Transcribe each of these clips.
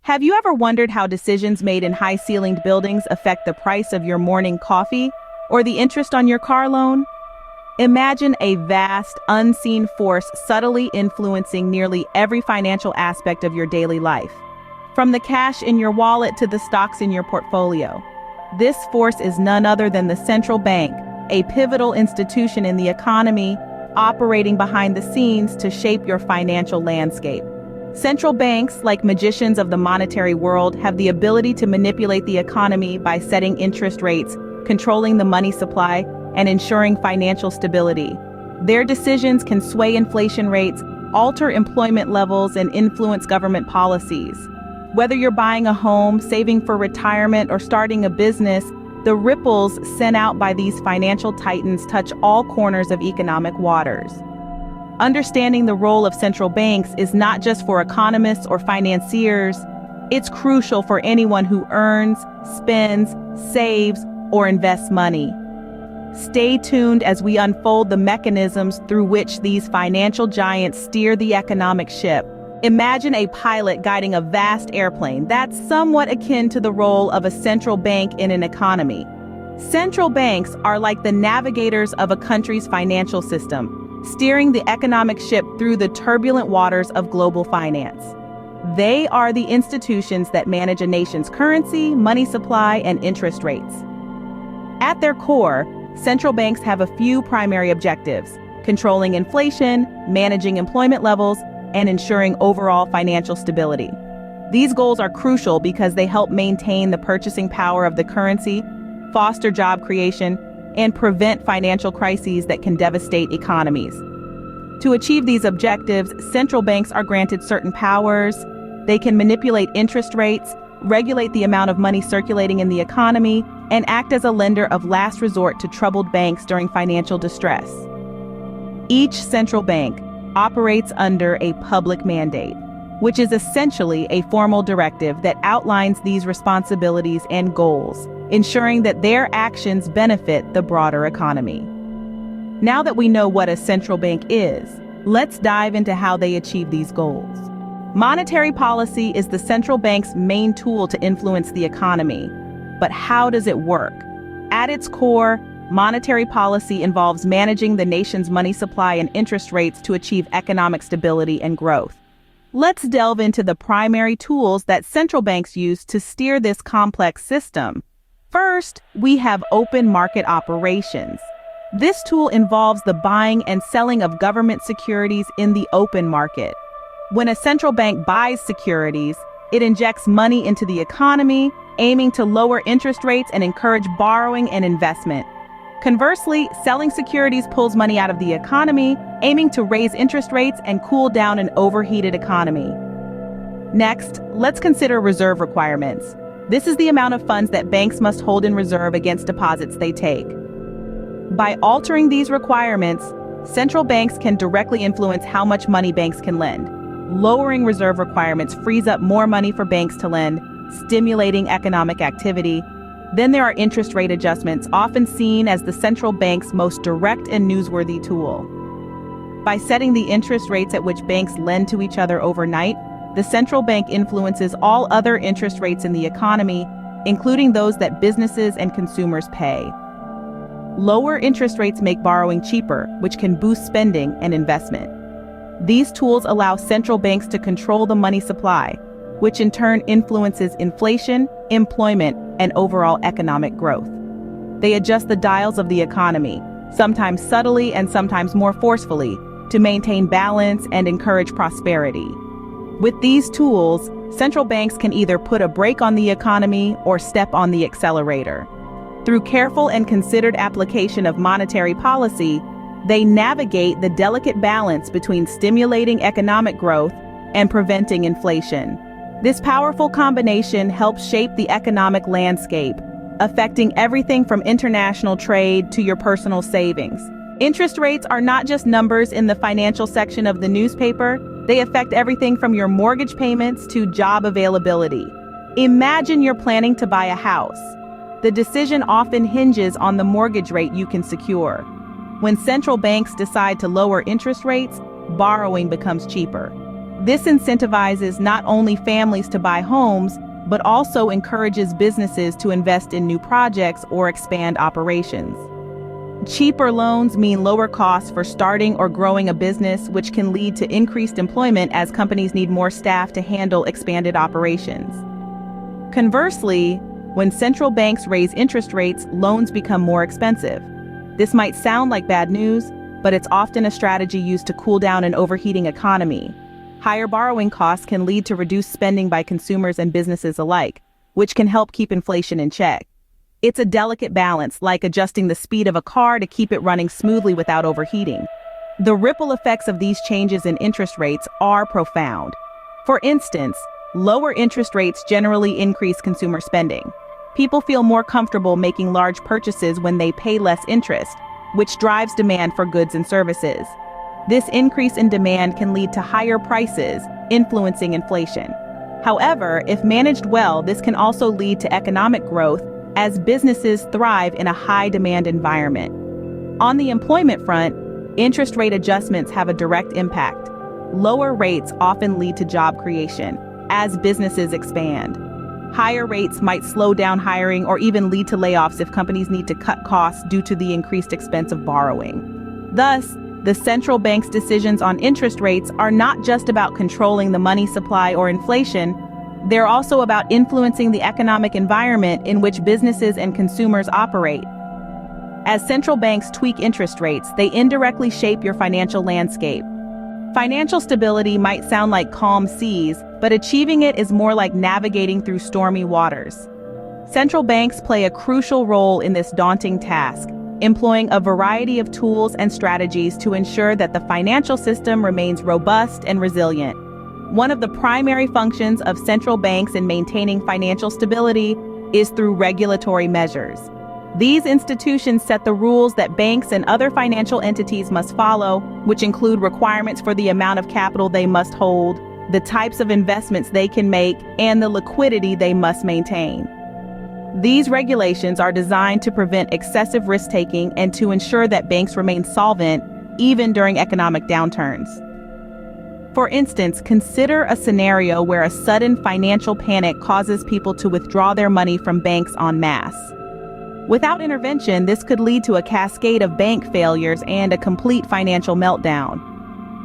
Have you ever wondered how decisions made in high-ceilinged buildings affect the price of your morning coffee or the interest on your car loan? Imagine a vast, unseen force subtly influencing nearly every financial aspect of your daily life, from the cash in your wallet to the stocks in your portfolio. This force is none other than the central bank, a pivotal institution in the economy, operating behind the scenes to shape your financial landscape. Central banks, like magicians of the monetary world, have the ability to manipulate the economy by setting interest rates, controlling the money supply, and ensuring financial stability. Their decisions can sway inflation rates, alter employment levels, and influence government policies. Whether you're buying a home, saving for retirement, or starting a business, the ripples sent out by these financial titans touch all corners of economic waters. Understanding the role of central banks is not just for economists or financiers, it's crucial for anyone who earns, spends, saves, or invests money. Stay tuned as we unfold the mechanisms through which these financial giants steer the economic ship. Imagine a pilot guiding a vast airplane. That's somewhat akin to the role of a central bank in an economy. Central banks are like the navigators of a country's financial system, steering the economic ship through the turbulent waters of global finance. They are the institutions that manage a nation's currency, money supply, and interest rates. At their core, central banks have a few primary objectives: controlling inflation, managing employment levels, and ensuring overall financial stability. These goals are crucial because they help maintain the purchasing power of the currency, foster job creation, and prevent financial crises that can devastate economies. To achieve these objectives, central banks are granted certain powers. They can manipulate interest rates, regulate the amount of money circulating in the economy, and act as a lender of last resort to troubled banks during financial distress. Each central bank operates under a public mandate, which is essentially a formal directive that outlines these responsibilities and goals, ensuring that their actions benefit the broader economy. Now that we know what a central bank is, let's dive into how they achieve these goals. Monetary policy is the central bank's main tool to influence the economy. But how does it work? At its core, monetary policy involves managing the nation's money supply and interest rates to achieve economic stability and growth. Let's delve into the primary tools that central banks use to steer this complex system. First, we have open market operations. This tool involves the buying and selling of government securities in the open market. When a central bank buys securities, it injects money into the economy, aiming to lower interest rates and encourage borrowing and investment. Conversely, selling securities pulls money out of the economy, aiming to raise interest rates and cool down an overheated economy. Next, let's consider reserve requirements. This is the amount of funds that banks must hold in reserve against deposits they take. By altering these requirements, central banks can directly influence how much money banks can lend. Lowering reserve requirements frees up more money for banks to lend, stimulating economic activity. Then there are interest rate adjustments, often seen as the central bank's most direct and newsworthy tool. By setting the interest rates at which banks lend to each other overnight, the central bank influences all other interest rates in the economy, including those that businesses and consumers pay. Lower interest rates make borrowing cheaper, which can boost spending and investment. These tools allow central banks to control the money supply, which in turn influences inflation, employment, and overall economic growth. They adjust the dials of the economy, sometimes subtly and sometimes more forcefully, to maintain balance and encourage prosperity. With these tools, central banks can either put a brake on the economy or step on the accelerator. Through careful and considered application of monetary policy, they navigate the delicate balance between stimulating economic growth and preventing inflation. This powerful combination helps shape the economic landscape, affecting everything from international trade to your personal savings. Interest rates are not just numbers in the financial section of the newspaper. They affect everything from your mortgage payments to job availability. Imagine you're planning to buy a house. The decision often hinges on the mortgage rate you can secure. When central banks decide to lower interest rates, borrowing becomes cheaper. This incentivizes not only families to buy homes, but also encourages businesses to invest in new projects or expand operations. Cheaper loans mean lower costs for starting or growing a business, which can lead to increased employment as companies need more staff to handle expanded operations. Conversely, when central banks raise interest rates, loans become more expensive. This might sound like bad news, but it's often a strategy used to cool down an overheating economy. Higher borrowing costs can lead to reduced spending by consumers and businesses alike, which can help keep inflation in check. It's a delicate balance, like adjusting the speed of a car to keep it running smoothly without overheating. The ripple effects of these changes in interest rates are profound. For instance, lower interest rates generally increase consumer spending. People feel more comfortable making large purchases when they pay less interest, which drives demand for goods and services. This increase in demand can lead to higher prices, influencing inflation. However, if managed well, this can also lead to economic growth as businesses thrive in a high-demand environment. On the employment front, interest rate adjustments have a direct impact. Lower rates often lead to job creation as businesses expand. Higher rates might slow down hiring or even lead to layoffs if companies need to cut costs due to the increased expense of borrowing. Thus, the central bank's decisions on interest rates are not just about controlling the money supply or inflation. They're also about influencing the economic environment in which businesses and consumers operate. As central banks tweak interest rates, they indirectly shape your financial landscape. Financial stability might sound like calm seas, but achieving it is more like navigating through stormy waters. Central banks play a crucial role in this daunting task, employing a variety of tools and strategies to ensure that the financial system remains robust and resilient. One of the primary functions of central banks in maintaining financial stability is through regulatory measures. These institutions set the rules that banks and other financial entities must follow, which include requirements for the amount of capital they must hold, the types of investments they can make, and the liquidity they must maintain. These regulations are designed to prevent excessive risk-taking and to ensure that banks remain solvent even during economic downturns. For instance, consider a scenario where a sudden financial panic causes people to withdraw their money from banks en masse. Without intervention, this could lead to a cascade of bank failures and a complete financial meltdown.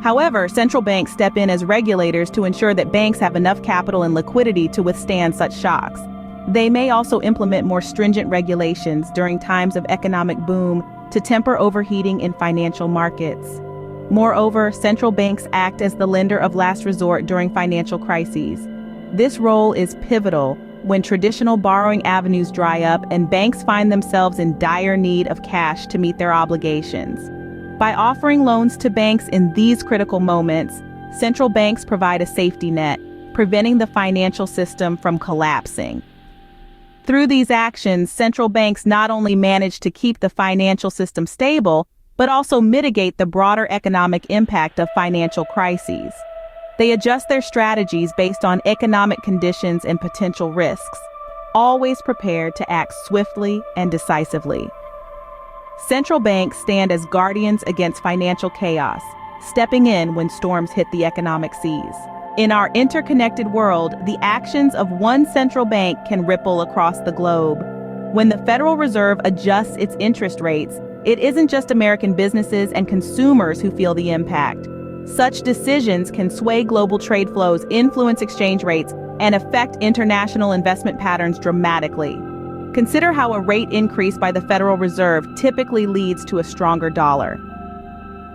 However, central banks step in as regulators to ensure that banks have enough capital and liquidity to withstand such shocks. They may also implement more stringent regulations during times of economic boom to temper overheating in financial markets. Moreover, central banks act as the lender of last resort during financial crises. This role is pivotal when traditional borrowing avenues dry up and banks find themselves in dire need of cash to meet their obligations. By offering loans to banks in these critical moments, central banks provide a safety net, preventing the financial system from collapsing. Through these actions, central banks not only manage to keep the financial system stable, but also mitigate the broader economic impact of financial crises. They adjust their strategies based on economic conditions and potential risks, always prepared to act swiftly and decisively. Central banks stand as guardians against financial chaos, stepping in when storms hit the economic seas. In our interconnected world, the actions of one central bank can ripple across the globe. When the Federal Reserve adjusts its interest rates, it isn't just American businesses and consumers who feel the impact. Such decisions can sway global trade flows, influence exchange rates, and affect international investment patterns dramatically. Consider how a rate increase by the Federal Reserve typically leads to a stronger dollar.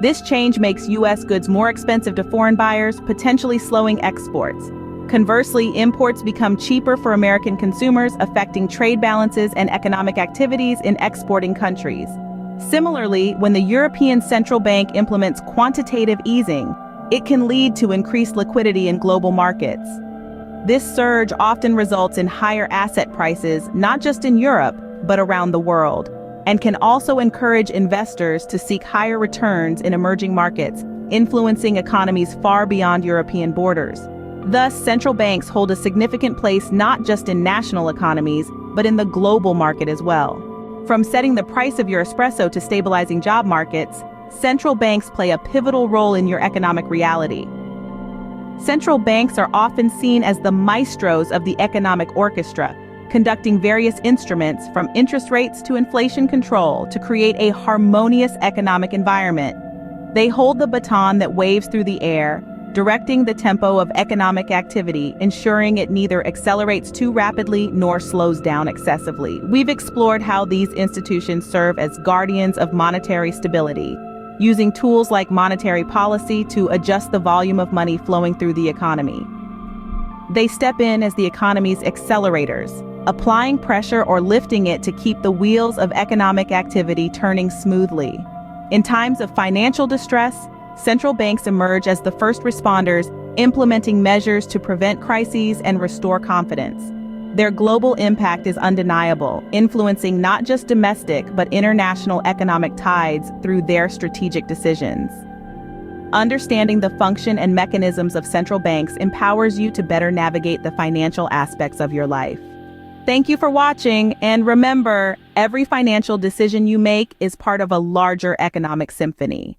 This change makes U.S. goods more expensive to foreign buyers, potentially slowing exports. Conversely, imports become cheaper for American consumers, affecting trade balances and economic activities in exporting countries. Similarly, when the European Central Bank implements quantitative easing, it can lead to increased liquidity in global markets. This surge often results in higher asset prices, not just in Europe, but around the world, and can also encourage investors to seek higher returns in emerging markets, influencing economies far beyond European borders. Thus, central banks hold a significant place not just in national economies, but in the global market as well. From setting the price of your espresso to stabilizing job markets, central banks play a pivotal role in your economic reality. Central banks are often seen as the maestros of the economic orchestra, conducting various instruments from interest rates to inflation control to create a harmonious economic environment. They hold the baton that waves through the air, directing the tempo of economic activity, ensuring it neither accelerates too rapidly nor slows down excessively. We've explored how these institutions serve as guardians of monetary stability, using tools like monetary policy to adjust the volume of money flowing through the economy. They step in as the economy's accelerators, applying pressure or lifting it to keep the wheels of economic activity turning smoothly. In times of financial distress, central banks emerge as the first responders, implementing measures to prevent crises and restore confidence. Their global impact is undeniable, influencing not just domestic but international economic tides through their strategic decisions. Understanding the function and mechanisms of central banks empowers you to better navigate the financial aspects of your life. Thank you for watching, and remember, every financial decision you make is part of a larger economic symphony.